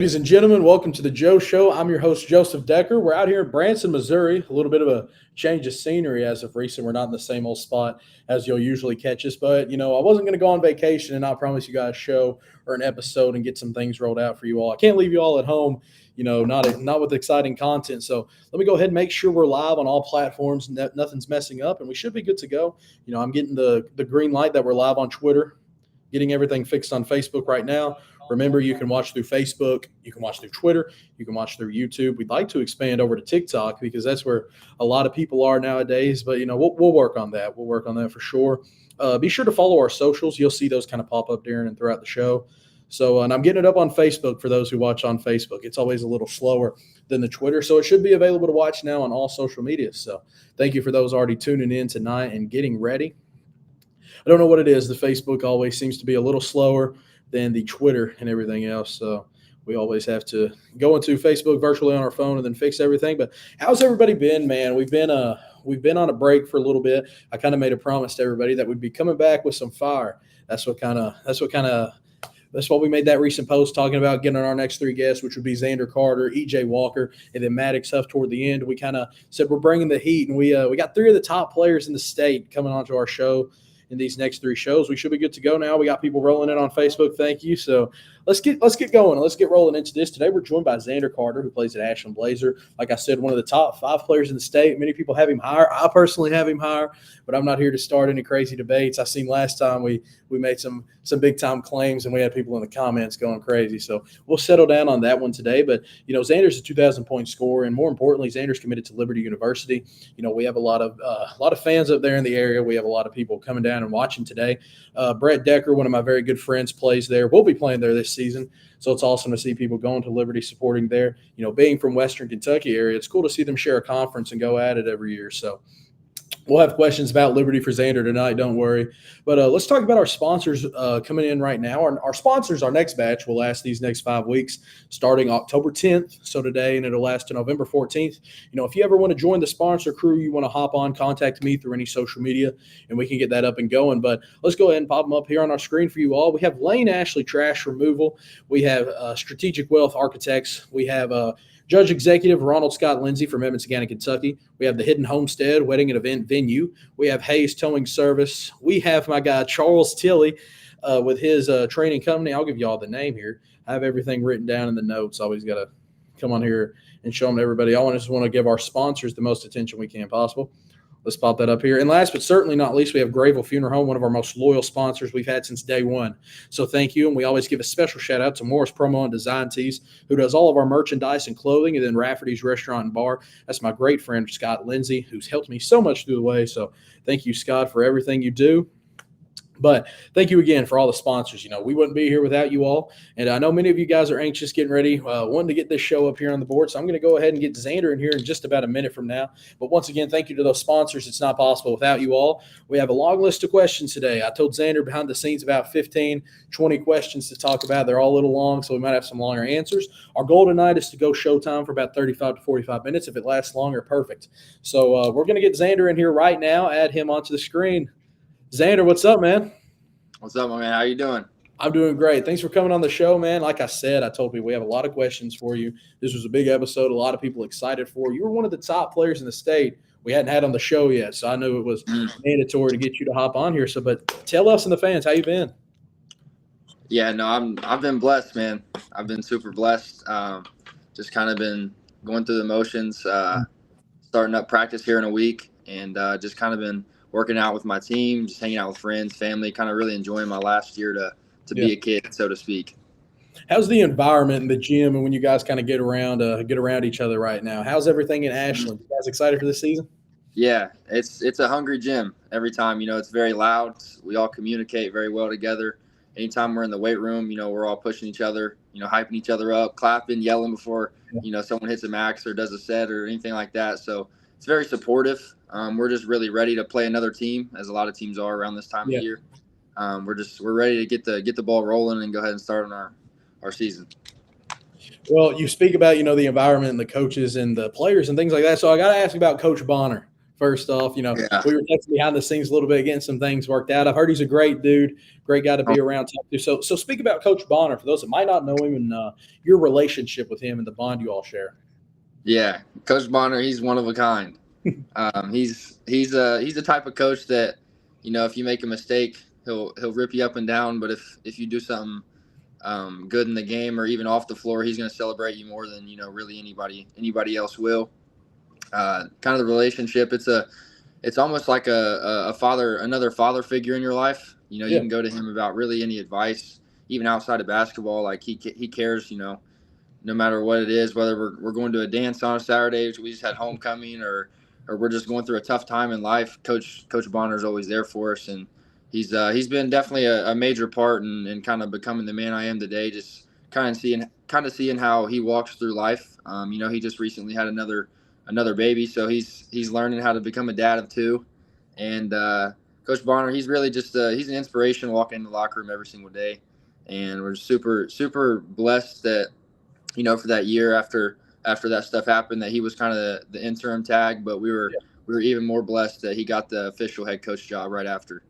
Ladies and gentlemen, welcome to the Joe Show. I'm your host, Joseph Decker. We're out here in Branson, Missouri. A little bit of a change of scenery as of recent. We're not in the same old spot as you'll usually catch us. But, I wasn't going to go on vacation and not promise you guys a show or an episode and get some things rolled out for you all. I can't leave you all at home, not with exciting content. So let me go ahead and make sure we're live on all platforms. Nothing's messing up, and we should be good to go. I'm getting the green light that we're live on Twitter, getting everything fixed on Facebook right now. Remember, you can watch through Facebook, you can watch through Twitter, you can watch through YouTube. We'd like to expand over to TikTok because that's where a lot of people are nowadays. But, we'll work on that. We'll work on that for sure. Be sure to follow our socials. You'll see those kind of pop up during and throughout the show. So, and I'm getting it up on Facebook for those who watch on Facebook. It's always a little slower than the Twitter. So it should be available to watch now on all social media. So thank you for those already tuning in tonight and getting ready. I don't know what it is. The Facebook always seems to be a little slower than the Twitter and everything else. So we always have to go into Facebook virtually on our phone and then fix everything. But how's everybody been, man? We've been on a break for a little bit. I kind of made a promise to everybody that we'd be coming back with some fire. That's what we made that recent post talking about getting on our next three guests, which would be Zander Carter, EJ Walker, and then Maddox Huff toward the end. We kind of said we're bringing the heat, and we got three of the top players in the state coming onto our show in these next three shows. We should be good to go now. We got people rolling in on Facebook. Thank you. So let's get going. Let's get rolling into this. Today we're joined by Zander Carter, who plays at Ashland Blazer. Like I said, one of the top 5 players in the state. Many people have him higher. I personally have him higher, but I'm not here to start any crazy debates. I seen last time we made some big time claims and we had people in the comments going crazy. So we'll settle down on that one today. But Zander's a 2,000-point scorer, and more importantly, Zander's committed to Liberty University. We have a lot of fans up there in the area. We have a lot of people coming down and watching today. Brett Decker, one of my very good friends, plays there. We'll be playing there this season. So it's awesome to see people going to Liberty, supporting there. Being from Western Kentucky area, it's cool to see them share a conference and go at it every year. So we'll have questions about Liberty for Zander tonight, don't worry. But let's talk about our sponsors coming in right now. Our sponsors, our next batch will last these next 5 weeks, starting October 10th, so today, and it'll last to November 14th. If you ever want to join the sponsor crew, you want to hop on, contact me through any social media, and we can get that up and going. But let's go ahead and pop them up here on our screen for you all. We have Lane Ashley Trash Removal. We have Strategic Wealth Architects. We have Judge Executive Ronald Scott Lindsay from Edmonton, Kentucky. We have the Hidden Homestead Wedding and Event Venue. We have Hayes Towing Service. We have my guy Charles Tilley with his training company. I'll give you all the name here. I have everything written down in the notes. Always got to come on here and show them to everybody. I just want to give our sponsors the most attention we can possible. Let's pop that up here. And last but certainly not least, we have Grayville Funeral Home, one of our most loyal sponsors we've had since day one. So thank you. And we always give a special shout out to Morris Promo and Design Tees, who does all of our merchandise and clothing, and then Rafferty's Restaurant and Bar. That's my great friend, Scott Lindsay, who's helped me so much through the way. So thank you, Scott, for everything you do. But thank you again for all the sponsors. We wouldn't be here without you all. And I know many of you guys are anxious, getting ready, wanting to get this show up here on the board. So I'm going to go ahead and get Zander in here in just about a minute from now. But once again, thank you to those sponsors. It's not possible without you all. We have a long list of questions today. I told Zander behind the scenes about 15, 20 questions to talk about. They're all a little long, so we might have some longer answers. Our goal tonight is to go showtime for about 35 to 45 minutes. If it lasts longer, perfect. So we're going to get Zander in here right now, add him onto the screen. Zander, what's up, man? What's up, my man? How you doing? I'm doing great. Thanks for coming on the show, man. Like I said, I told people we have a lot of questions for you. This was a big episode. A lot of people excited for you. You were one of the top players in the state we hadn't had on the show yet, so I knew it was mandatory to get you to hop on here. So, but tell us and the fans, how you been? Yeah, no, I've been blessed, man. I've been super blessed. Just kind of been going through the motions, starting up practice here in a week, and just kind of been working out with my team, just hanging out with friends, family, kind of really enjoying my last year to be a kid, so to speak. How's the environment in the gym and when you guys kind of get around each other right now? How's everything in Ashland? You guys excited for this season? Yeah, it's a hungry gym every time. It's very loud. We all communicate very well together. Anytime we're in the weight room, we're all pushing each other, hyping each other up, clapping, yelling before, someone hits a max or does a set or anything like that. So it's very supportive. We're just really ready to play another team, as a lot of teams are around this time of year. We're ready to get the ball rolling and go ahead and start on our season. Well, you speak about the environment and the coaches and the players and things like that. So I got to ask about Coach Bonner First off, Yeah. we were texting behind the scenes a little bit, getting some things worked out. I've heard he's a great dude, great guy to be around. Talk to. So speak about Coach Bonner for those that might not know him and your relationship with him and the bond you all share. Yeah, Coach Bonner, he's one of a kind. He's the type of coach that, if you make a mistake, he'll rip you up and down. But if you do something good in the game or even off the floor, he's going to celebrate you more than really anybody else will. Kind of the relationship, it's almost like a father, another father figure in your life. You can go to him about really any advice, even outside of basketball. Like he cares, no matter what it is, whether we're going to a dance on a Saturday, we just had homecoming, or we're just going through a tough time in life. Coach Bonner is always there for us, and he's been definitely a major part in kind of becoming the man I am today. Just kind of seeing how he walks through life. He just recently had another baby, so he's learning how to become a dad of two. And Coach Bonner, he's really just he's an inspiration walking in the locker room every single day, and we're super blessed that for that year after that stuff happened, that he was kind of the interim tag, but we were even more blessed that he got the official head coach job right after.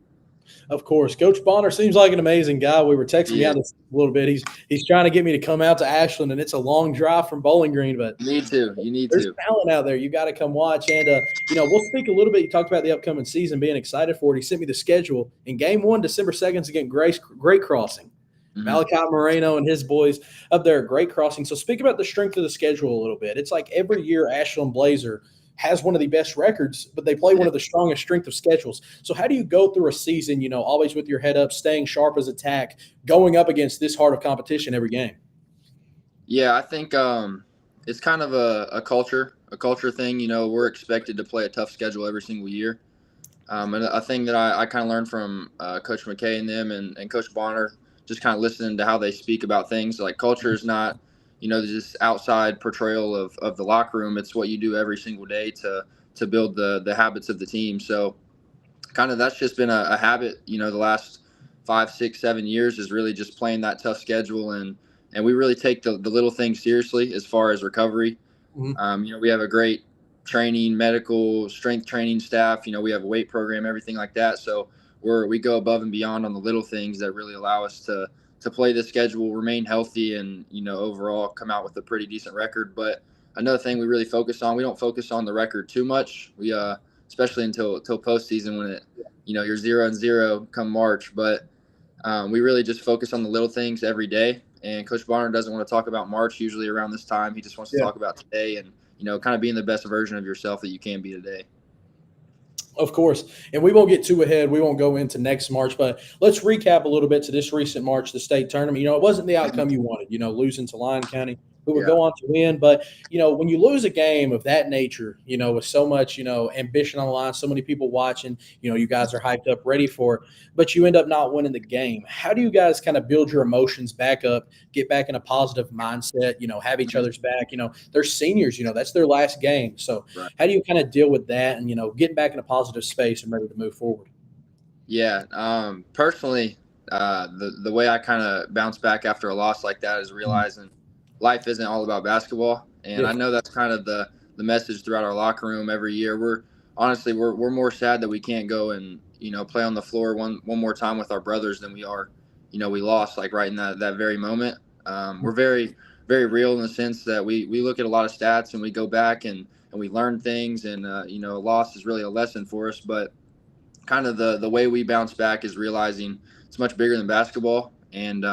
Of course, Coach Bonner seems like an amazing guy. We were texting behind this a little bit. He's trying to get me to come out to Ashland, and it's a long drive from Bowling Green, but you need to. There's talent out there. You got to come watch. And we'll speak a little bit. You talked about the upcoming season, being excited for it. He sent me the schedule. In Game 1, December 2nd, against Great Crossing. Mm-hmm. Malachi Moreno and his boys up there at Great Crossing. So speak about the strength of the schedule a little bit. It's like every year Ashland Blazer has one of the best records, but they play one of the strongest strength of schedules. So how do you go through a season, always with your head up, staying sharp as attack, going up against this hard of competition every game? Yeah, I think it's kind of a culture thing. We're expected to play a tough schedule every single year. And a thing that I kind of learned from Coach McKay and them and Coach Bonner, just kind of listening to how they speak about things. Like, culture is not, just outside portrayal of the locker room. It's what you do every single day to build the habits of the team. So kind of that's just been a habit, the last 5, 6, 7 years, is really just playing that tough schedule. And we really take the little things seriously as far as recovery. Mm-hmm. We have a great training, medical, strength training staff. We have a weight program, everything like that. So we go above and beyond on the little things that really allow us to play the schedule, remain healthy, and overall come out with a pretty decent record. But another thing we really focus on, we don't focus on the record too much. We especially until postseason, when you're 0-0 come March. But we really just focus on the little things every day. And Coach Bonner doesn't want to talk about March usually around this time. He just wants to talk about today and kind of being the best version of yourself that you can be today. Of course. And we won't get too ahead. We won't go into next March, but let's recap a little bit to this recent March, the state tournament. It wasn't the outcome you wanted, losing to Lyon County, who would go on to win. But, when you lose a game of that nature, with so much, ambition on the line, so many people watching, you guys are hyped up, ready for it, but you end up not winning the game. How do you guys kind of build your emotions back up, get back in a positive mindset, have each other's back? They're seniors, that's their last game. So how do you kind of deal with that and, getting back in a positive space and ready to move forward? Yeah. Personally, the way I kind of bounce back after a loss like that is realizing life isn't all about basketball. And I know that's kind of the message throughout our locker room every year. We're more sad that we can't go and, play on the floor one more time with our brothers than we are, we lost, like, right in that very moment. We're very, very real in the sense that we look at a lot of stats and we go back and we learn things, and, a loss is really a lesson for us. But kind of the way we bounce back is realizing it's much bigger than basketball. And,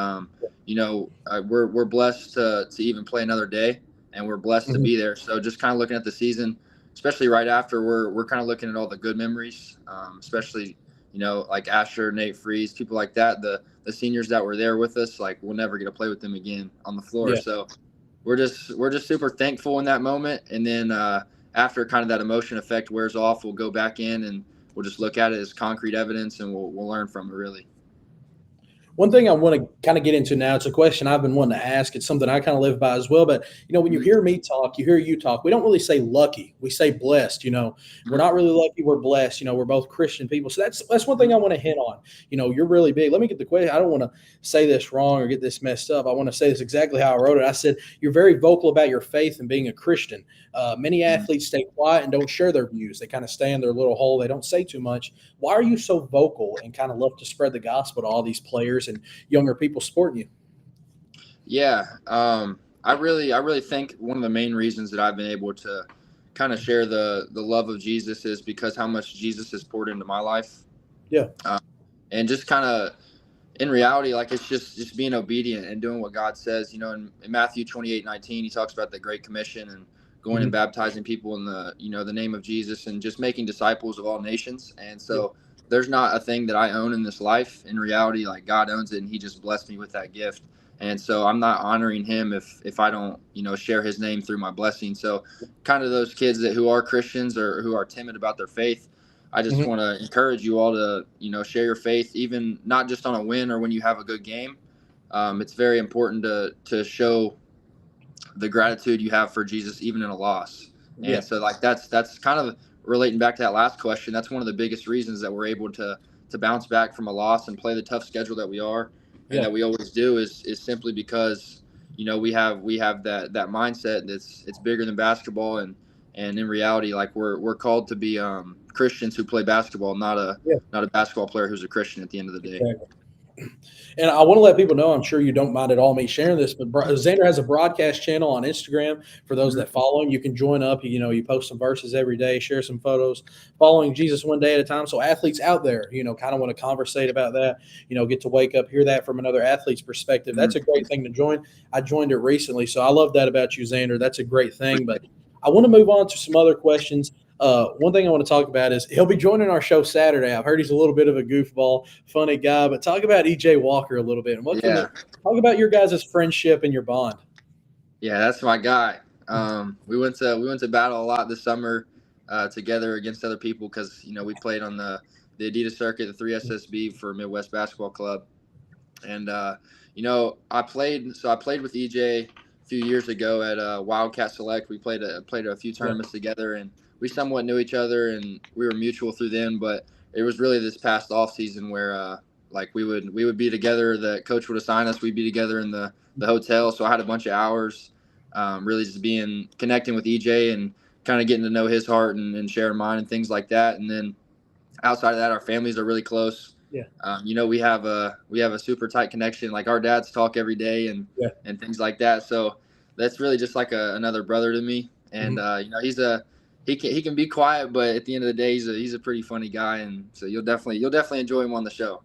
we're blessed to even play another day, and we're blessed to be there. So just kind of looking at the season, especially right after, we're kind of looking at all the good memories, especially, like Asher, Nate Freeze, people like that, the seniors that were there with us. Like, we'll never get to play with them again on the floor. Yeah. So we're just super thankful in that moment. And then after kind of that emotion effect wears off, we'll go back in and we'll just look at it as concrete evidence, and we'll learn from it, really. One thing I want to kind of get into now, it's a question I've been wanting to ask. It's something I kind of live by as well. But, when you Mhm. hear me talk, you hear you talk, we don't really say lucky. We say blessed. We're Mhm. not really lucky. We're blessed. We're both Christian people. So that's one thing Mhm. I want to hit on. You're really big. Let me get the question. I don't want to say this wrong or get this messed up. I want to say this exactly how I wrote it. I said, you're very vocal about your faith and being a Christian. Many Mhm. athletes stay quiet and don't share their views. They kind of stay in their little hole. They don't say too much. Why are you so vocal and kind of love to spread the gospel to all these players and younger people sporting you? Yeah, I really think one of the main reasons that I've been able to kind of share the love of Jesus is because how much Jesus has poured into my life, Yeah. and just kind of in reality, like it's just being obedient and doing what God says. In Matthew 28:19, he talks about the Great Commission and going and Hmm. baptizing people in the name of Jesus and just making disciples of all nations. And Yeah. so there's not a thing that I own in this life. In reality, like God owns it, and He just blessed me with that gift. And so I'm not honoring Him if I don't share His name through my blessing. So kind of those kids who are Christians or who are timid about their faith, I just Hmm. want to encourage you all to, share your faith, even not just on a win or when you have a good game. It's very important to show the gratitude you have for Jesus, even in a loss. Yeah. And so, like that's kind of relating back to that last question. That's one of the biggest reasons that we're able to bounce back from a loss and play the tough schedule that we are, and Yeah. that we always do is simply because we have that mindset that's it's bigger than basketball, and in reality, like we're called to be Christians who play basketball, Yeah. not a basketball player who's a Christian at the end of the day. Exactly. And I want to let people know, I'm sure you don't mind at all me sharing this, but Xander has a broadcast channel on Instagram for those Mhm. that follow him. You can join up. You post some verses every day, share some photos, following Jesus one day at a time. So athletes out there, kind of want to conversate about that, get to wake up, hear that from another athlete's perspective. That's a great thing to join. I joined it recently. So I love that about you, Xander. That's a great thing. But I want to move on to some other questions. One thing I want to talk about is he'll be joining our show Saturday. I've heard he's a little bit of a goofball, funny guy, but talk about EJ Walker a little bit and Yeah. talk about your guys' friendship and your bond. Yeah, that's my guy. We went to battle a lot this summer together against other people because we played on the Adidas circuit, the 3SSB for Midwest Basketball Club, and I played with EJ a few years ago at Wildcat Select. We played a few Yeah, tournaments together, and we somewhat knew each other, and we were mutual through them. But it was really this past off season where like we would be together. The coach would assign us. We'd be together in the hotel. So I had a bunch of hours, really just connecting with EJ and kind of getting to know his heart and sharing mine and things like that. And then outside of that, our families are really close. yeah, We have a super tight connection. Like our dads talk every day yeah. and things like that. So that's really just like another brother to me. And Mhm. he can be quiet, but at the end of the day, he's a pretty funny guy. And so you'll definitely enjoy him on the show.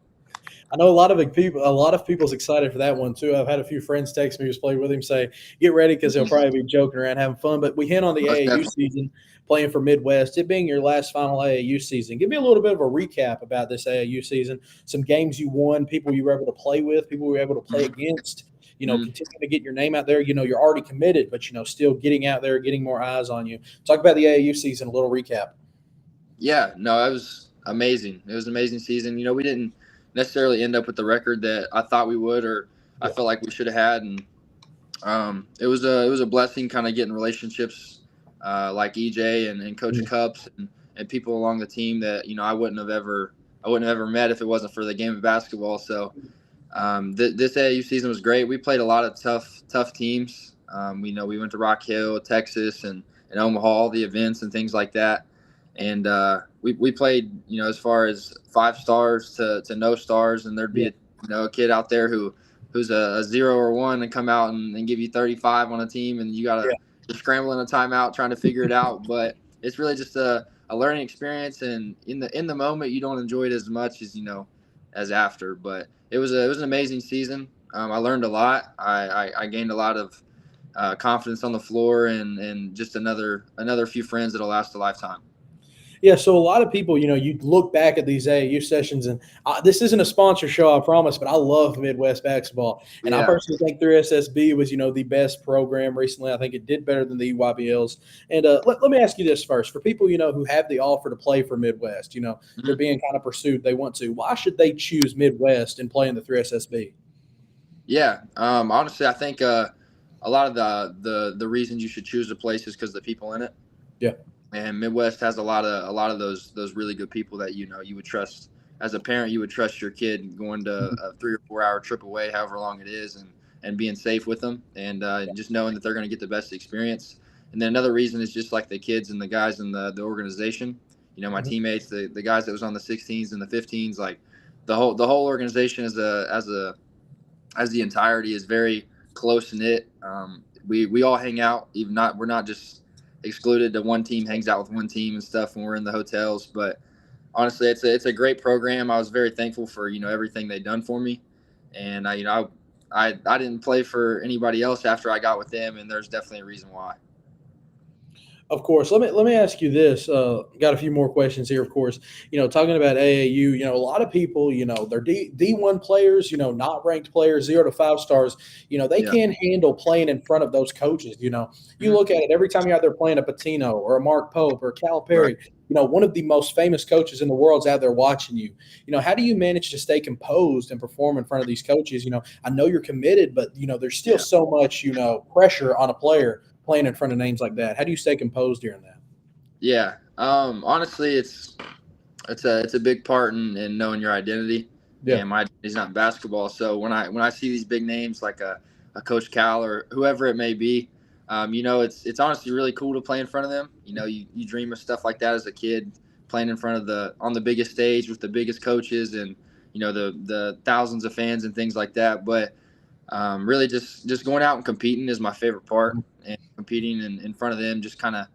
I know a lot of people's excited for that one too. I've had a few friends text me who's played with him say, "Get ready," because he'll Mhm. probably be joking around, having fun. But we hit on the Most AAU definitely. season, playing for Midwest. It being your last final AAU season, give me a little bit of a recap about this AAU season. Some games you won, people you were able to play with, people you were able to play Mhm. against. Mhm. Continuing to get your name out there. You're already committed, but still getting out there, getting more eyes on you. Talk about the AAU season. A little recap. Yeah, no, it was amazing. It was an amazing season. We didn't necessarily end up with the record that I thought we would, or I Yeah, felt like we should have had, and it was a blessing, kind of getting relationships like EJ and Coach mhm, Cups and people along the team that I wouldn't have ever met if it wasn't for the game of basketball. So this AAU season was great. We played a lot of tough teams. We went to Rock Hill, Texas, and Omaha, all the events and things like that. And we played, as far as 5 stars to no stars, and there'd be yeah, a kid out there who's a 0 or 1 and come out and give you 35 on a team, and yeah. you're scrambling a timeout trying to figure it out. But it's really just a learning experience, and in the moment you don't enjoy it as much as after. But it was an amazing season. I learned a lot. I gained a lot of confidence on the floor, and just another few friends that'll last a lifetime. Yeah, so a lot of people, you look back at these AAU sessions, and this isn't a sponsor show, I promise, but I love Midwest basketball. And I Yeah. personally think 3SSB was, the best program recently. I think it did better than the EYBLs. And let me ask you this first. For people, who have the offer to play for Midwest, they're Mhm. being kind of pursued, they want to. Why should they choose Midwest and play in the 3SSB? Yeah. Honestly, I think a lot of the reasons you should choose a place is because the people in it. Yeah. And Midwest has a lot of those really good people that you would trust as a parent. You would trust your kid going to a 3 or 4 hour trip away, however long it is, and being safe with them, and just knowing that they're going to get the best experience. And then another reason is just like the kids and the guys in the organization. My Mhm. teammates, the guys that was on the 16s and the 15s, like the whole organization as the entirety is very close knit. We all hang out, even not we're not just excluded to one team hangs out with one team and stuff when we're in the hotels. But honestly, it's a great program. I was very thankful for everything they've done for me, and I didn't play for anybody else after I got with them, and there's definitely a reason why. Of course. Let me ask you this. Got a few more questions here. Of course, talking about AAU. A lot of people, they're D1 players. Not ranked players, 0 to 5 stars. They Yeah. can't handle playing in front of those coaches. You Mhm. look at it every time you're out there playing a Patino or a Mark Pope or Cal Right. Perry. One of the most famous coaches in the world's out there watching you. How do you manage to stay composed and perform in front of these coaches? I know you're committed, but there's still Yeah. so much pressure on a player playing in front of names like that. How do you stay composed during that? Yeah. Honestly, it's a big part in knowing your identity. Yeah. And my identity is not basketball. So when I see these big names like a Coach Cal or whoever it may be, it's honestly really cool to play in front of them. You dream of stuff like that as a kid, playing in front of on the biggest stage with the biggest coaches and the thousands of fans and things like that. But really just going out and competing is my favorite part, and competing in front of them just kind of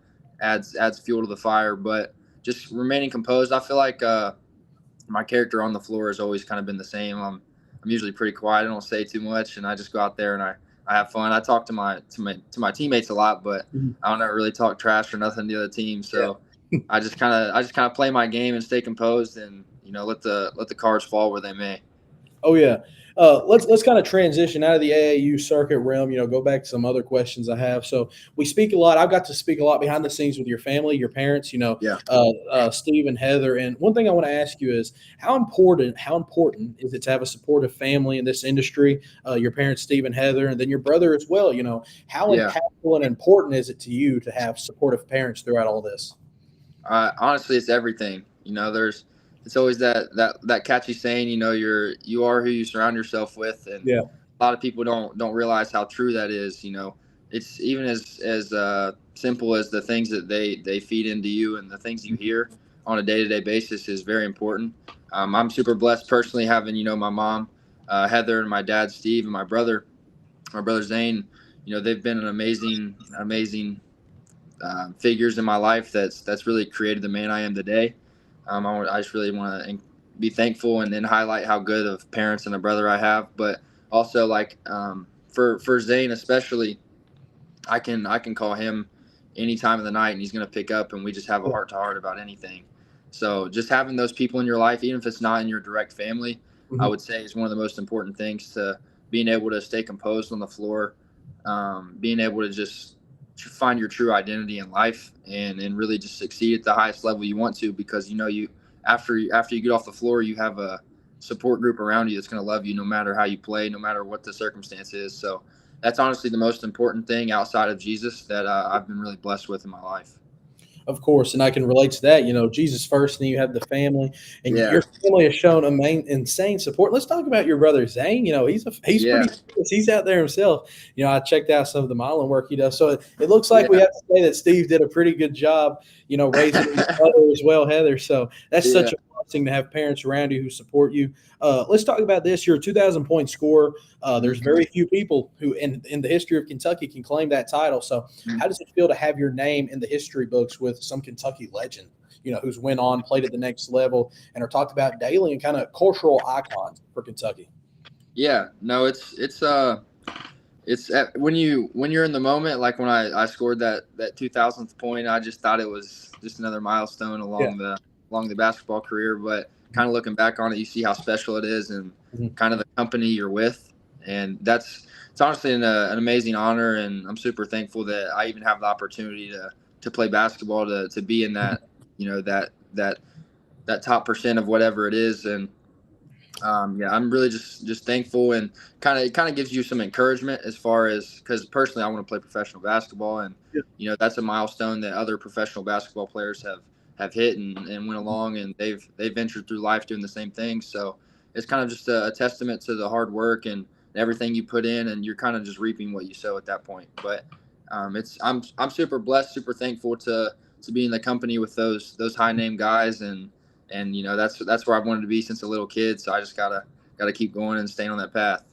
adds fuel to the fire. But just remaining composed, I feel like my character on the floor has always kind of been the same. I'm usually pretty quiet. I don't say too much, and I just go out there and I have fun. I talk to my teammates a lot, but Mhm. I don't ever really talk trash or nothing to the other team. Yeah. So I just kind of play my game and stay composed, and let the cards fall where they may. Oh yeah. Let's kind of transition out of the AAU circuit realm. Go back to some other questions I have. So we speak a lot. I've got to speak a lot behind the scenes with your family, your parents. Yeah. Steve and Heather. And one thing I want to ask you is how important is it to have a supportive family in this industry? Your parents, Steve and Heather, and then your brother as well. How Yeah. impactful and important is it to you to have supportive parents throughout all this? Honestly, it's everything. It's always that catchy saying. You are who you surround yourself with, and Yeah. a lot of people don't realize how true that is. It's even as simple as the things that they feed into you and the things you hear on a day-to-day basis is very important. I'm super blessed personally having my mom, Heather, and my dad Steve, and my brother Zane. They've been an amazing figures in my life that's really created the man I am today. I just really want to be thankful and then highlight how good of parents and a brother I have, but also like for Zane especially, I can call him any time of the night and he's going to pick up, and we just have a heart to heart about anything. So just having those people in your life, even if it's not in your direct family, I Mhm. would say is one of the most important things to being able to stay composed on the floor, being able to just find your true identity in life and really just succeed at the highest level you want to, because you after you get off the floor, you have a support group around you that's going to love you no matter how you play, no matter what the circumstance is. So that's honestly the most important thing outside of Jesus that I've been really blessed with in my life. Of course, and I can relate to that. Jesus first, and then you have the family, and Yeah. your family has shown insane support. Let's talk about your brother Zane. He's Yeah. pretty serious. He's out there himself. I checked out some of the modeling work he does. So it looks like we Yeah. have to say that Steve did a pretty good job. Raising his brother as well, Heather. So that's Yeah. such a blessing to have parents around you who support you. Let's talk about this. You're a 2,000-point scorer. There's Mhm. very few people who in the history of Kentucky can claim that title. So Mhm. how does it feel to have your name in the history books with some Kentucky legend, who's went on, played at the next level, and are talked about daily and kind of cultural icons for Kentucky? Yeah. No, it's when you're in the moment, like when I scored that 2000th point, I just thought it was just another milestone along the basketball career. But kind of looking back on it, you see how special it is and kind of the company you're with, and it's honestly an amazing honor. And I'm super thankful that I even have the opportunity to play basketball, to be in that, that top percent of whatever it is. And I'm really just thankful, and it kind of gives you some encouragement as far as, because personally I want to play professional basketball, and that's a milestone that other professional basketball players have hit and went along, and they've ventured through life doing the same thing. So it's kind of just a testament to the hard work and everything you put in, and you're kind of just reaping what you sow at that point. But I'm super blessed, super thankful to be in the company with those high name guys, and that's where I've wanted to be since a little kid. So I just gotta keep going and staying on that path.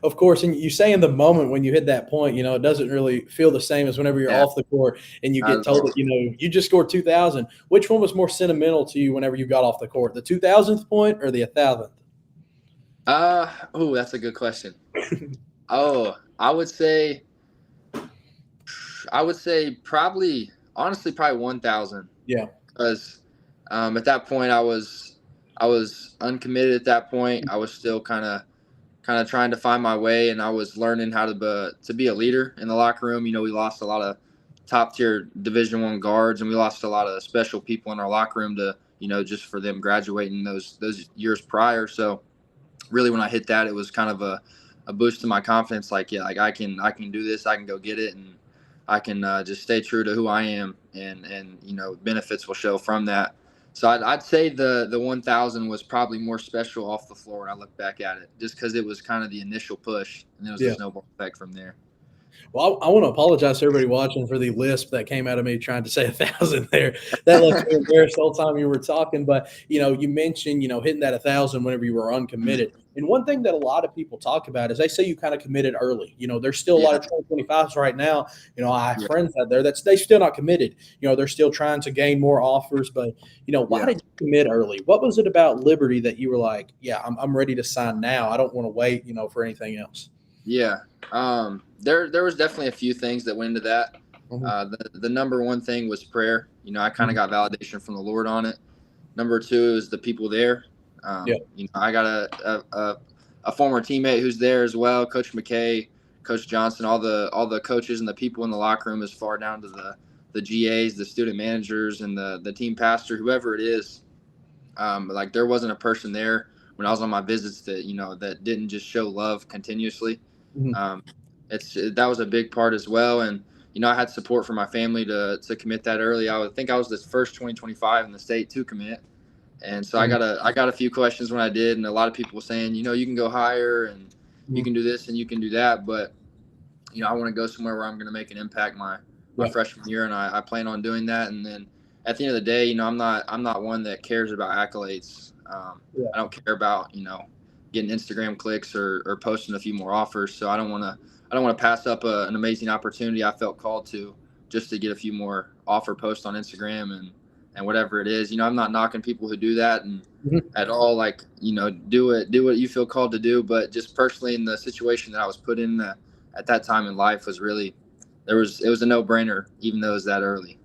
Of course, and you say in the moment when you hit that point, it doesn't really feel the same as whenever you're off the court and you get told that, you just scored 2,000. Which one was more sentimental to you whenever you got off the court, the 2,000th point or the 1,000th? That's a good question. I would say probably 1,000. Yeah. Because at that point I was uncommitted at that point. I was still kind of trying to find my way, and I was learning how to be a leader in the locker room. We lost a lot of top tier Division I guards, and we lost a lot of special people in our locker room to, just for them graduating those years prior. So really when I hit that, it was kind of a boost to my confidence. Like I can do this. I can go get it, and I can just stay true to who I am, and benefits will show from that. So I'd say the 1,000 was probably more special off the floor when I look back at it, just because it was kind of the initial push, and there was a snowball effect from there. Well, I want to apologize to everybody watching for the lisp that came out of me trying to say 1,000 there. That left me embarrassed the whole time you were talking. But, you mentioned, hitting that 1,000 whenever you were uncommitted. And one thing that a lot of people talk about is they say you kind of committed early. There's still a lot of 2025s right now. I have friends out there they still not committed. They're still trying to gain more offers. But, why did you commit early? What was it about Liberty that you were like, I'm ready to sign now. I don't want to wait, for anything else? Yeah. There was definitely a few things that went into that. The number one thing was prayer. I kind of got validation from the Lord on it. Number two is the people there. I got a former teammate who's there as well, Coach McKay, Coach Johnson, all the coaches and the people in the locker room, as far down to the GAs, the student managers, and the team pastor, whoever it is. There wasn't a person there when I was on my visits that didn't just show love continuously. That was a big part as well. And, I had support from my family to commit that early. I would think I was the first 2025 in the state to commit. And so I got a few questions when I did, and a lot of people were saying, you can go higher and you can do this and you can do that. But, I want to go somewhere where I'm going to make an impact my freshman year. And I plan on doing that. And then at the end of the day, I'm not one that cares about accolades. I don't care about, getting Instagram clicks or posting a few more offers. So I don't want to pass up an amazing opportunity I felt called to, just to get a few more offer posts on Instagram and whatever it is. I'm not knocking people who do that and at all. Do what you feel called to do. But just personally, in the situation that I was put in at that time in life, was really, it was a no-brainer, even though it was that early.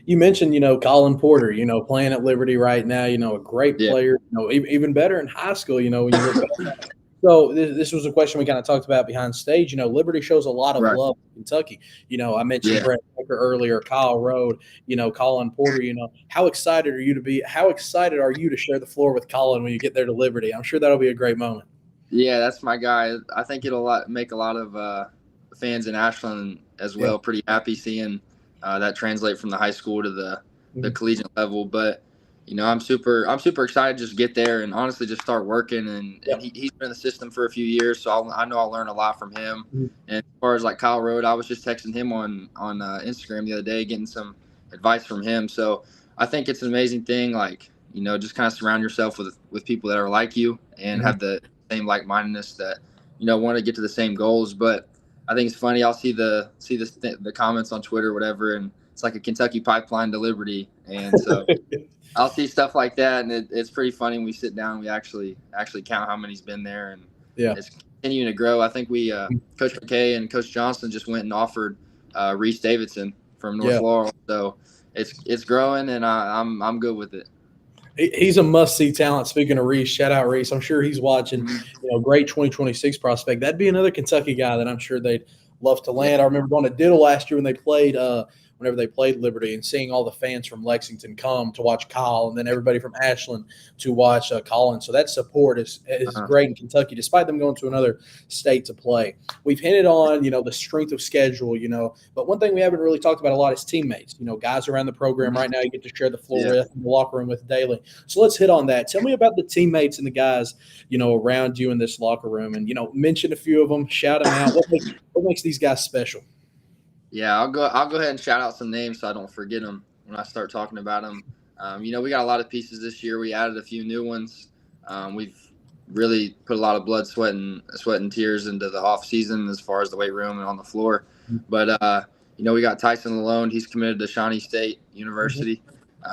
You mentioned, Colin Porter, playing at Liberty right now, a great player, even better in high school, when you look back. So this was a question we kind of talked about behind stage. Liberty shows a lot of love in Kentucky. I mentioned Brett Becker earlier, Kyle Rode, Colin Porter. How excited are you to share the floor with Colin when you get there to Liberty? I'm sure that'll be a great moment. Yeah, that's my guy. I think it'll make a lot of fans in Ashland as well pretty happy seeing that translate from the high school to the collegiate level. But I'm super excited to just get there and honestly just start working. And he's been in the system for a few years, so I know I'll learn a lot from him. And as far as Kyle Rode, I was just texting him on Instagram the other day, getting some advice from him. So I think it's an amazing thing, just kind of surround yourself with people that are like you and have the same like-mindedness that want to get to the same goals. But I think it's funny. I'll see the comments on Twitter or whatever, and it's like a Kentucky pipeline to Liberty, and so I'll see stuff like that, and it's pretty funny when we sit down. We actually count how many's been there, and continuing to grow. I think we Coach McKay and Coach Johnson just went and offered Reese Davidson from North Laurel, so it's growing, and I'm good with it. He's a must-see talent. Speaking of Reese, shout out Reese. I'm sure he's watching. Great 2026 prospect. That'd be another Kentucky guy that I'm sure they'd love to land. I remember going to Diddle last year when they played whenever they played Liberty, and seeing all the fans from Lexington come to watch Kyle, and then everybody from Ashland to watch Colin. So that support is great in Kentucky, despite them going to another state to play. We've hinted on, the strength of schedule, but one thing we haven't really talked about a lot is teammates, guys around the program right now you get to share the floor with, and the locker room with daily. So let's hit on that. Tell me about the teammates and the guys, around you in this locker room, and, mention a few of them, shout them out. What makes these guys special? Yeah, I'll go ahead and shout out some names so I don't forget them when I start talking about them. We got a lot of pieces this year. We added a few new ones. We've really put a lot of blood, sweat, and tears into the off season as far as the weight room and on the floor. But we got Tyson Malone. He's committed to Shawnee State University.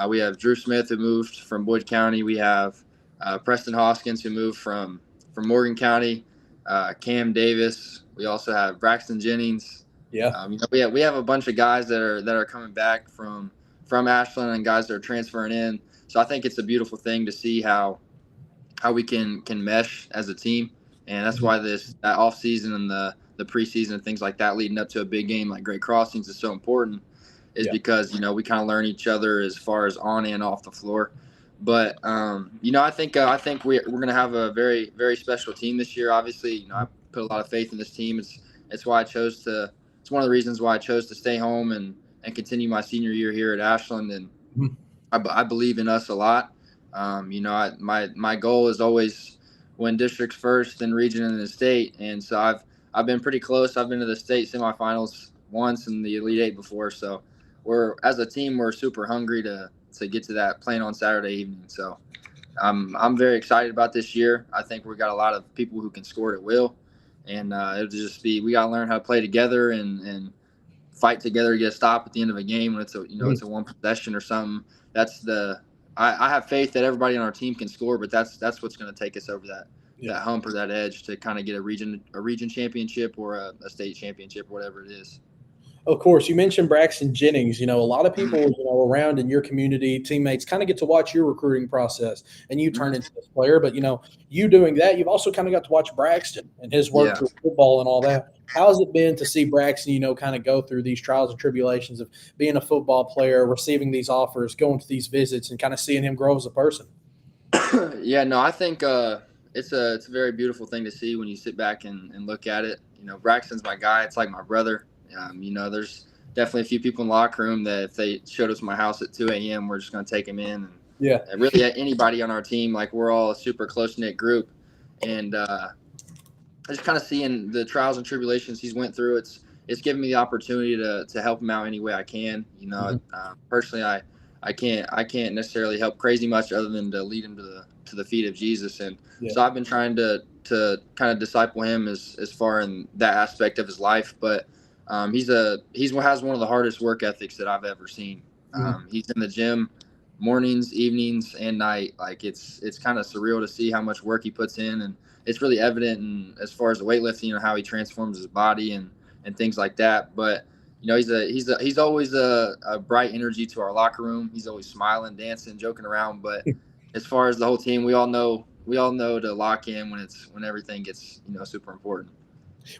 We have Drew Smith, who moved from Boyd County. We have Preston Hoskins, who moved from Morgan County. Cam Davis. We also have Braxton Jennings. Yeah. We have a bunch of guys that are coming back from Ashland, and guys that are transferring in. So I think it's a beautiful thing to see how we can mesh as a team, and that's why that off season and the preseason and things like that leading up to a big game like Great Crossings is so important. Because we kind of learn each other as far as on and off the floor. But I think we're going to have a very, very special team this year. Obviously, I put a lot of faith in this team. It's why it's one of the reasons why I chose to stay home and continue my senior year here at Ashland. And I believe in us a lot. My goal is always win districts first, then region, and the state. And so I've been pretty close. I've been to the state semifinals once and the Elite Eight before. So as a team, we're super hungry to get to that playing on Saturday evening. So I'm very excited about this year. I think we've got a lot of people who can score at will. And it'll just be, we got to learn how to play together and fight together to get a stop at the end of a game when it's a one possession or something. I have faith that everybody on our team can score, but that's what's going to take us over that hump or that edge to kind of get a region championship or a state championship, whatever it is. Of course, you mentioned Braxton Jennings. A lot of people, around in your community, teammates, kind of get to watch your recruiting process, and you turn into this player. But you doing that, you've also kind of got to watch Braxton and his work through football and all that. How's it been to see Braxton, kind of go through these trials and tribulations of being a football player, receiving these offers, going to these visits, and kind of seeing him grow as a person? I think it's a very beautiful thing to see when you sit back and look at it. Braxton's my guy. It's like my brother. There's definitely a few people in the locker room that if they showed up to my house at 2 a.m., we're just going to take them in. And really anybody on our team, like we're all a super close-knit group. And just kind of seeing the trials and tribulations he's went through, it's given me the opportunity to help him out any way I can. Personally, I can't necessarily help crazy much other than to lead him to the feet of Jesus. And so I've been trying to kind of disciple him as far in that aspect of his life. But he has one of the hardest work ethics that I've ever seen. He's in the gym mornings, evenings, and night. Like it's kind of surreal to see how much work he puts in, and it's really evident in as far as the weightlifting, how he transforms his body and things like that. But he's always a bright energy to our locker room. He's always smiling, dancing, joking around. But as far as the whole team, we all know to lock in when everything gets super important.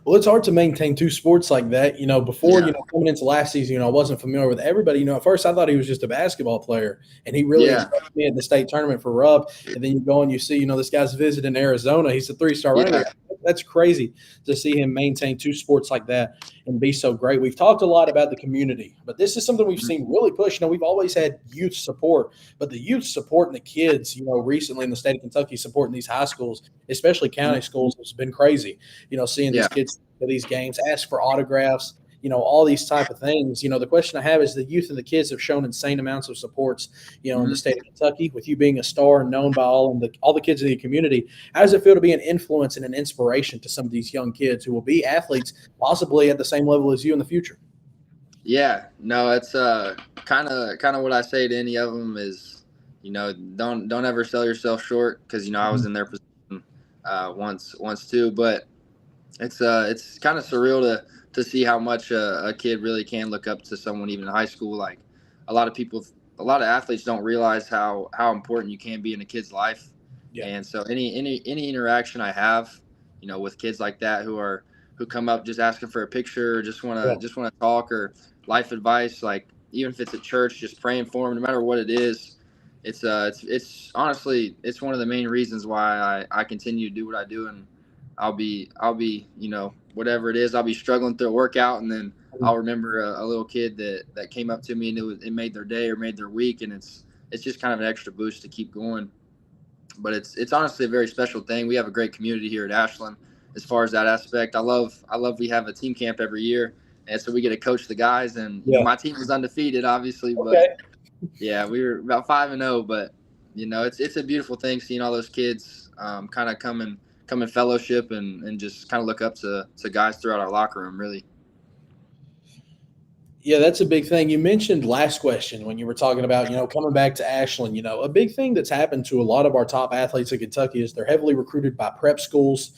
Well, it's hard to maintain two sports like that. Before, coming into last season, I wasn't familiar with everybody. At first I thought he was just a basketball player, and he really impressed me at the state tournament for Rupp. And then you go and you see, this guy's visiting Arizona. He's a 3-star running back. That's crazy to see him maintain two sports like that and be so great. We've talked a lot about the community, but this is something we've seen really push. We've always had youth support, but the youth supporting the kids, recently in the state of Kentucky, supporting these high schools, especially county schools, has been crazy. Seeing these kids at these games, ask for autographs, all these type of things. The question I have is the youth and the kids have shown insane amounts of supports, in the state of Kentucky. With you being a star and known by all the kids in the community, how does it feel to be an influence and an inspiration to some of these young kids who will be athletes, possibly at the same level as you in the future? Yeah, no, it's kind of what I say to any of them is, don't ever sell yourself short, because I was in their position once too, but It's kind of surreal to see how much a kid really can look up to someone even in high school. Like a lot of people, a lot of athletes don't realize how important you can be in a kid's life. Yeah. And so any interaction I have, with kids like that who come up just asking for a picture or Yeah. just want to talk or life advice, like even if it's at church, just praying for them, no matter what it is. It's honestly, it's one of the main reasons why I continue to do what I do. And I'll be, whatever it is, I'll be struggling through a workout, and then I'll remember a little kid that came up to me and it made their day or made their week, and it's just kind of an extra boost to keep going. But it's honestly a very special thing. We have a great community here at Ashland as far as that aspect. I love we have a team camp every year, and so we get to coach the guys. And Yeah. my team was undefeated, obviously, Okay. but yeah, we were about 5-0. But it's a beautiful thing seeing all those kids kind of come in fellowship and just kind of look up to guys throughout our locker room, really. Yeah, that's a big thing. You mentioned last question when you were talking about, coming back to Ashland. A big thing that's happened to a lot of our top athletes in Kentucky is they're heavily recruited by prep schools,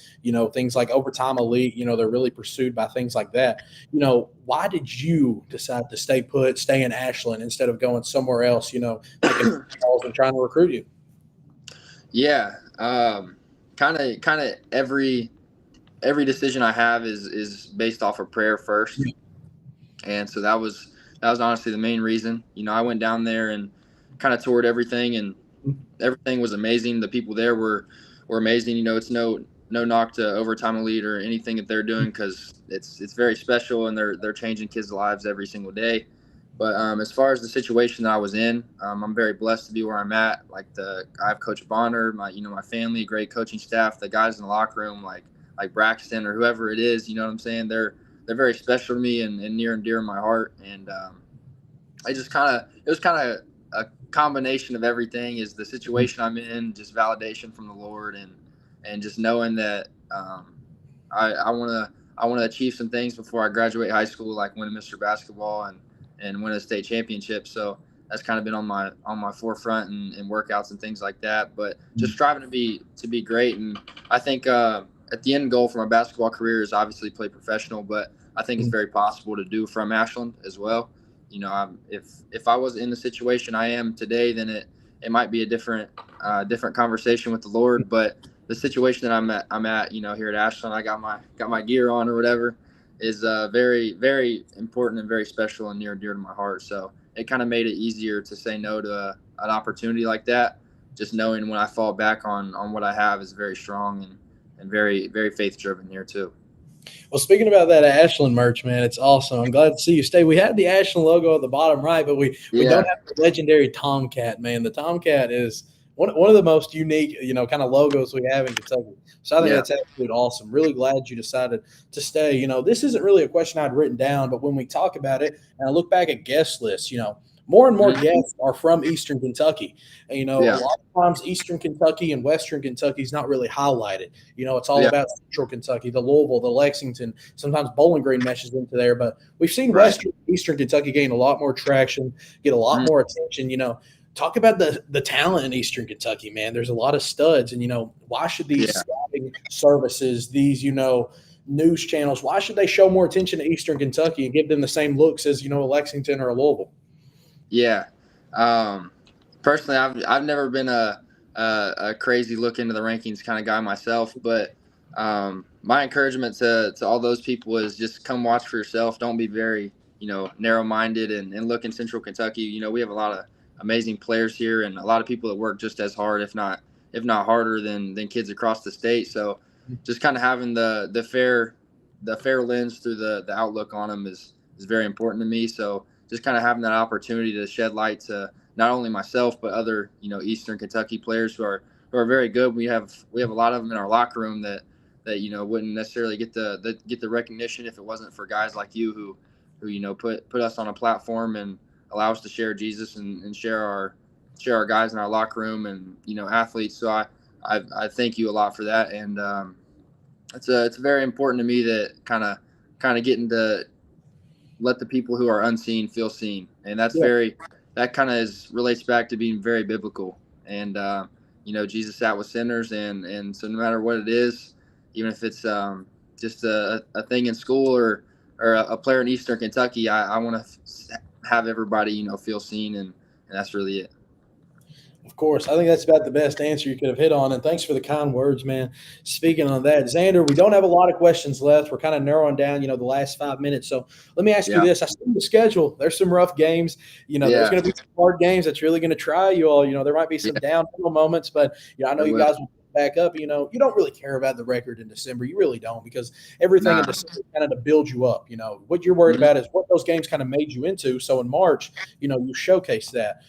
things like Overtime Elite, they're really pursued by things like that. Why did you decide to stay in Ashland instead of going somewhere else, making calls and trying to recruit you? Yeah, kind of every decision I have is based off of prayer first. And so that was honestly the main reason. I went down there and kind of toured everything, and everything was amazing. The people there were amazing. It's no knock to Overtime Elite or anything that they're doing, because it's very special, and they're changing kids' lives every single day. But as far as the situation that I was in, I'm very blessed to be where I'm at. Like I have Coach Bonner, my family, great coaching staff, the guys in the locker room, like Braxton or whoever it is. You know what I'm saying? They're very special to me and near and dear in my heart. And it was kind of a combination of everything. Is the situation I'm in, just validation from the Lord, and just knowing that I want to achieve some things before I graduate high school, like win a Mr. Basketball and win a state championship. So that's kind of been on my forefront and workouts and things like that. But just striving to be great. And I think at the end goal for my basketball career is obviously play professional, but I think it's very possible to do from Ashland as well. If I was in the situation I am today, then it might be a different conversation with the Lord. But the situation that I'm at, here at Ashland, I got my gear on or whatever, is very, very important and very special and near and dear to my heart. So it kind of made it easier to say no to an opportunity like that. Just knowing when I fall back on what I have is very strong and very, very faith driven here too. Well, speaking about that Ashland merch, man, it's awesome. I'm glad to see you stay. We had the Ashland logo at the bottom right, but we don't have the legendary Tomcat, man. The Tomcat is one of the most unique, kind of logos we have in Kentucky. So I think that's absolutely awesome. Really glad you decided to stay. This isn't really a question I'd written down, but when we talk about it and I look back at guest lists, more and more guests are from Eastern Kentucky. And, a lot of times Eastern Kentucky and Western Kentucky is not really highlighted. It's all about Central Kentucky, the Louisville, the Lexington. Sometimes Bowling Green meshes into there. But we've seen Eastern Kentucky gain a lot more traction, get a lot more attention. Talk about the talent in Eastern Kentucky, man. There's a lot of studs. And, why should these scouting services, these, news channels, why should they show more attention to Eastern Kentucky and give them the same looks as, a Lexington or a Louisville? Yeah. Personally, I've never been a crazy look into the rankings kind of guy myself, but my encouragement to all those people is just come watch for yourself. Don't be very, narrow-minded and look in Central Kentucky. We have a lot of amazing players here and a lot of people that work just as hard, if not harder than kids across the state. So just kind of having the fair lens through the outlook on them is very important to me. So just kind of having that opportunity to shed light to not only myself but other Eastern Kentucky players who are very good. We have a lot of them in our locker room that wouldn't necessarily get the recognition if it wasn't for guys like you who put us on a platform and allow us to share Jesus and share our guys in our locker room and athletes. So I thank you a lot for that, and it's very important to me that kind of getting to let the people who are unseen feel seen. And that's that kind of relates back to being very biblical. And, Jesus sat with sinners. And so no matter what it is, even if it's just a thing in school or a player in Eastern Kentucky. I want to have everybody, feel seen, and that's really it. Of course. I think that's about the best answer you could have hit on. And thanks for the kind words, man. Speaking on that, Zander, we don't have a lot of questions left. We're kind of narrowing down, the last 5 minutes. So let me ask you this. I see the schedule. There's some rough games. There's going to be some hard games that's really going to try you all. There might be some downhill moments, but I know you guys will back up. You don't really care about the record in December. You really don't, because everything in December is kind of to build you up. What you're worried about is what those games kind of made you into. So in March, you showcase that.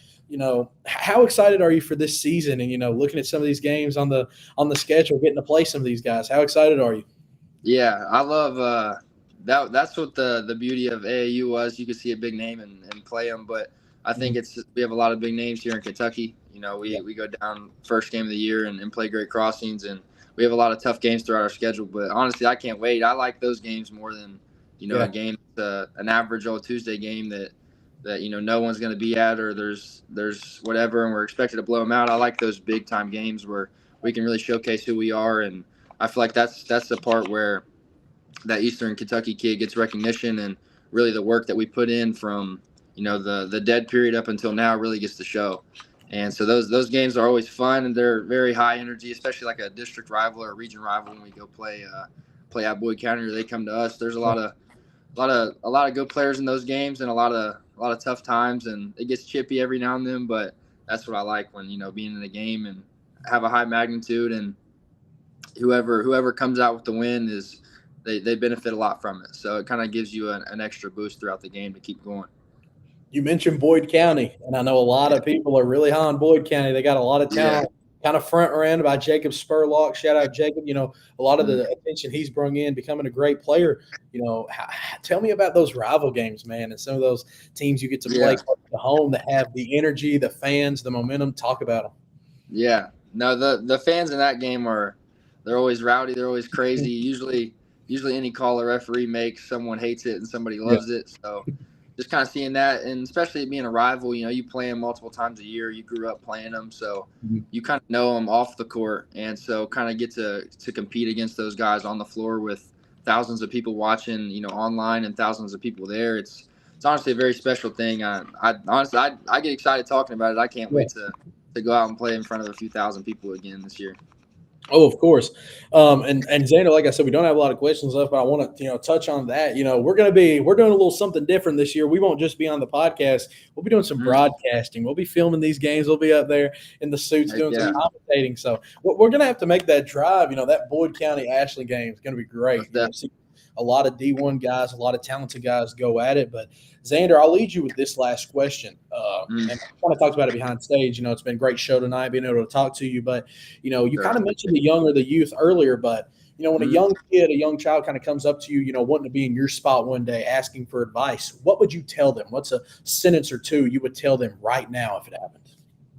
How excited are you for this season? And, looking at some of these games on the schedule, getting to play some of these guys, how excited are you? Yeah, I love that. That's what the beauty of AAU was. You could see a big name and play them, but I think we have a lot of big names here in Kentucky. We go down first game of the year and play Great Crossings, and we have a lot of tough games throughout our schedule. But honestly, I can't wait. I like those games more than a game, an average old Tuesday game that no one's going to be at, or there's whatever, and we're expected to blow them out. I like those big time games where we can really showcase who we are, and I feel like that's the part where that Eastern Kentucky kid gets recognition, and really the work that we put in from the dead period up until now really gets to show. And so those games are always fun, and they're very high energy, especially like a district rival or a region rival when we go play at Boyd County, or they come to us. There's a lot of good players in those games, and a lot of tough times, and it gets chippy every now and then, but that's what I like when, being in a game and have a high magnitude, and whoever comes out with the win is they benefit a lot from it. So it kind of gives you an extra boost throughout the game to keep going. You mentioned Boyd County, and I know a lot of people are really high on Boyd County. They got a lot of talent. Kind of front ran by Jacob Spurlock. Shout out Jacob. A lot of the attention he's brought in, becoming a great player. Tell me about those rival games, man, and some of those teams you get to play at home that have the energy, the fans, the momentum. Talk about them. Yeah, no, the fans in that game they're always rowdy. They're always crazy. Usually any call a referee makes, someone hates it and somebody loves it. So just kind of seeing that, and especially being a rival, you play them multiple times a year. You grew up playing them, so you kind of know them off the court, and so kind of get to compete against those guys on the floor with thousands of people watching, online, and thousands of people there. It's honestly a very special thing. I get excited talking about it. I can't wait to go out and play in front of a few thousand people again this year. Oh, of course. And Zander, like I said, we don't have a lot of questions left, but I want to, touch on that. We're doing a little something different this year. We won't just be on the podcast. We'll be doing some broadcasting. We'll be filming these games. We'll be up there in the suits doing some commentating. So we're going to have to make that drive. That Boyd County Ashland game is going to be great. See a lot of D1 guys, a lot of talented guys go at it. But Zander, I'll lead you with this last question. And I want to talk about it behind stage. It's been a great show tonight, being able to talk to you. But, you kind of mentioned the young or the youth earlier. But, when a young child kind of comes up to you, wanting to be in your spot one day, asking for advice, what would you tell them? What's a sentence or two you would tell them right now if it happened?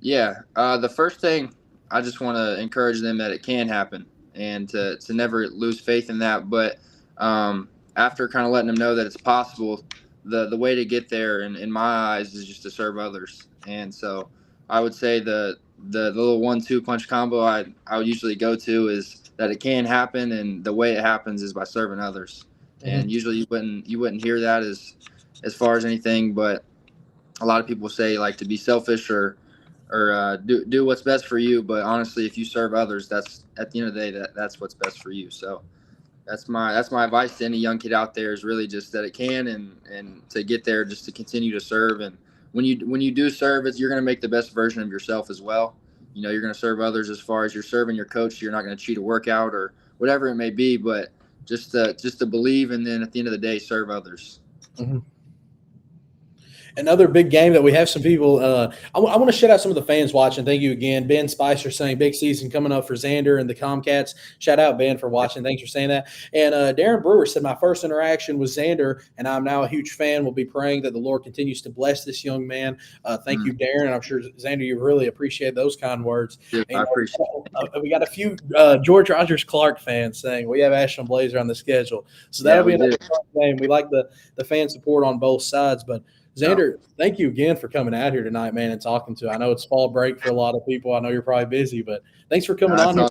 Yeah. The first thing, I just want to encourage them that it can happen, and to never lose faith in that. But after kind of letting them know that it's possible, the way to get there, in my eyes, is just to serve others. And so I would say the little 1-2 punch combo I would usually go to is that it can happen, and the way it happens is by serving others. And usually you wouldn't hear that as far as anything, but a lot of people say like to be selfish or do what's best for you. But honestly, if you serve others, that's at the end of the day that's what's best for you. So that's my advice to any young kid out there, is really just that it can, and to get there, just to continue to serve. And when you do serve, you're going to make the best version of yourself as well. You're going to serve others as far as you're serving your coach. You're not going to cheat a workout or whatever it may be, but just to believe, and then at the end of the day, serve others. Another big game that we have some people I want to shout out some of the fans watching. Thank you again. Ben Spicer saying big season coming up for Zander and the Comcats. Shout out, Ben, for watching. Thanks for saying that. And Darren Brewer said, my first interaction with Zander, and I'm now a huge fan. We'll be praying that the Lord continues to bless this young man. Thank you, Darren. And I'm sure, Zander, you really appreciate those kind words. Yeah, I appreciate it. We got a few George Rogers Clark fans saying we have Ashland Blazer on the schedule. So that'll be another fun game. We like the fan support on both sides. But Zander, thank you again for coming out here tonight, man, and talking to. I know it's fall break for a lot of people. I know you're probably busy, but thanks for coming on.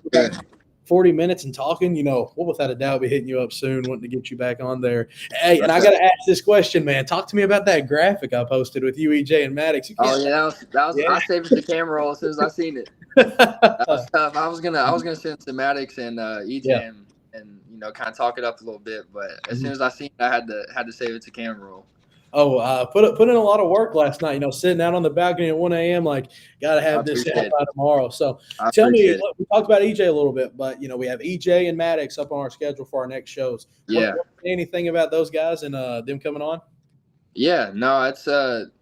40 minutes and talking, we'll without a doubt be hitting you up soon, wanting to get you back on there. Hey, and I got to ask this question, man. Talk to me about that graphic I posted with you, EJ, and Maddox. Oh yeah, that was I saved it to camera roll as soon as I seen it. That was tough. I was gonna send it to Maddox and EJ and kind of talk it up a little bit, but as soon as I seen it, I had to save it to camera roll. Oh, put in a lot of work last night, sitting out on the balcony at 1 a.m. Like, got to have this out by tomorrow. So tell me, we talked about EJ a little bit, but, we have EJ and Maddox up on our schedule for our next shows. Yeah. Anything about those guys and them coming on? Yeah, no, it's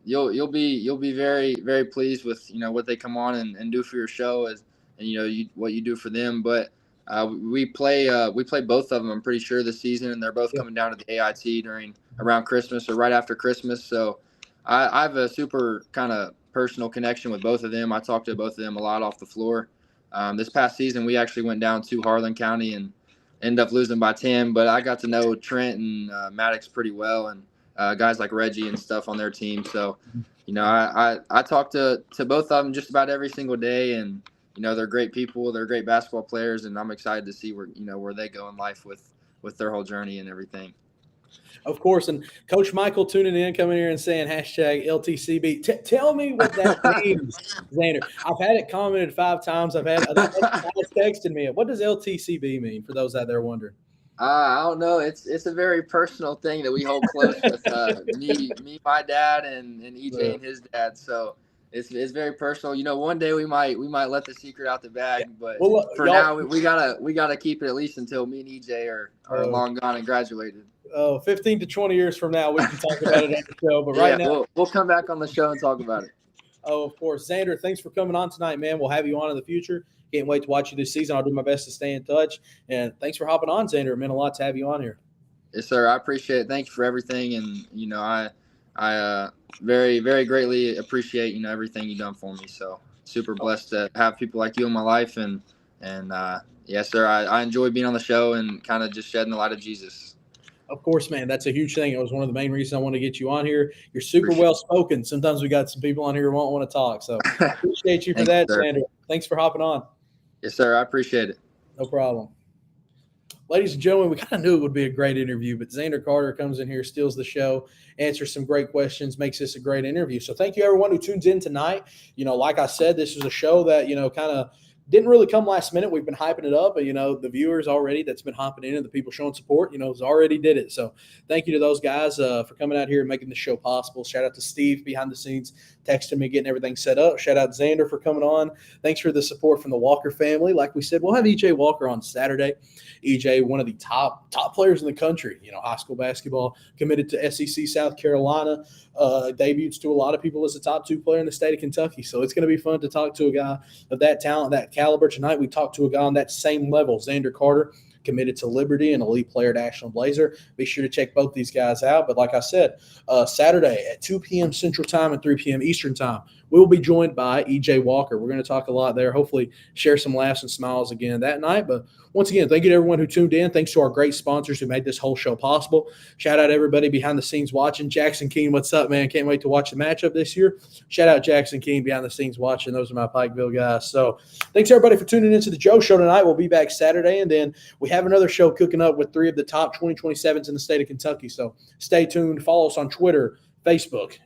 you'll be very, very pleased with, what they come on and do for your show and what you do for them. But we play both of them, I'm pretty sure, this season, and they're both coming down to the AIT around Christmas or right after Christmas. So I have a super kind of personal connection with both of them. I talk to both of them a lot off the floor. This past season, we actually went down to Harlan County and ended up losing by 10, but I got to know Trent and Maddox pretty well, and guys like Reggie and stuff on their team. So, I talk to both of them just about every single day, and they're great people. They're great basketball players, and I'm excited to see where they go in life with their whole journey and everything. Of course, and Coach Michael tuning in, coming here and saying #LTCB. Tell me what that means, Zander. I've had it commented 5 times. I've had guys texting me. What does LTCB mean, for those out there wondering? I don't know. It's a very personal thing that we hold close with me, my dad, and EJ and his dad. So it's very personal. One day we might let the secret out the bag, but for now we gotta keep it at least until me and EJ are long gone and graduated. 15 to 20 years from now, we can talk about it on the show. But right now, we'll come back on the show and talk about it. Oh, of course. Zander, thanks for coming on tonight, man. We'll have you on in the future. Can't wait to watch you this season. I'll do my best to stay in touch. And thanks for hopping on, Zander. It meant a lot to have you on here. Yes, sir. I appreciate it. Thank you for everything. And, I very, very greatly appreciate, everything you've done for me. So super blessed to have people like you in my life. And yes, sir, I enjoy being on the show and kind of just shedding the light of Jesus. Of course, man. That's a huge thing. It was one of the main reasons I wanted to get you on here. You're super well-spoken. Sometimes we got some people on here who won't want to talk. So appreciate you for that, Zander. Thanks for hopping on. Yes, sir. I appreciate it. No problem. Ladies and gentlemen, we kind of knew it would be a great interview, but Zander Carter comes in here, steals the show, answers some great questions, makes this a great interview. So thank you, everyone who tunes in tonight. Like I said, this is a show that, kind of didn't really come last minute. We've been hyping it up, but, the viewers already that's been hopping in and the people showing support, has already did it. So thank you to those guys for coming out here and making the show possible. Shout out to Steve behind the scenes, texting me, getting everything set up. Shout out to Zander for coming on. Thanks for the support from the Walker family. Like we said, we'll have EJ Walker on Saturday. EJ, one of the top players in the country, high school basketball, committed to SEC South Carolina, debuts to a lot of people as a top 2 player in the state of Kentucky. So it's going to be fun to talk to a guy of that talent, that caliber. Tonight we talked to a guy on that same level, Zander Carter, committed to Liberty, and elite player at Ashland Blazer. Be sure to check both these guys out. But like I said, Saturday at 2 p.m. Central Time and 3 p.m. Eastern Time, we will be joined by EJ Walker. We're going to talk a lot there, hopefully share some laughs and smiles again that night. But once again, thank you to everyone who tuned in. Thanks to our great sponsors who made this whole show possible. Shout out to everybody behind the scenes watching. Jackson Keene, what's up, man? Can't wait to watch the matchup this year. Shout out Jackson Keene behind the scenes watching. Those are my Pikeville guys. So thanks, everybody, for tuning into the Joe Show tonight. We'll be back Saturday, and then we have another show cooking up with 3 of the top 2027s in the state of Kentucky. So stay tuned. Follow us on Twitter, Facebook,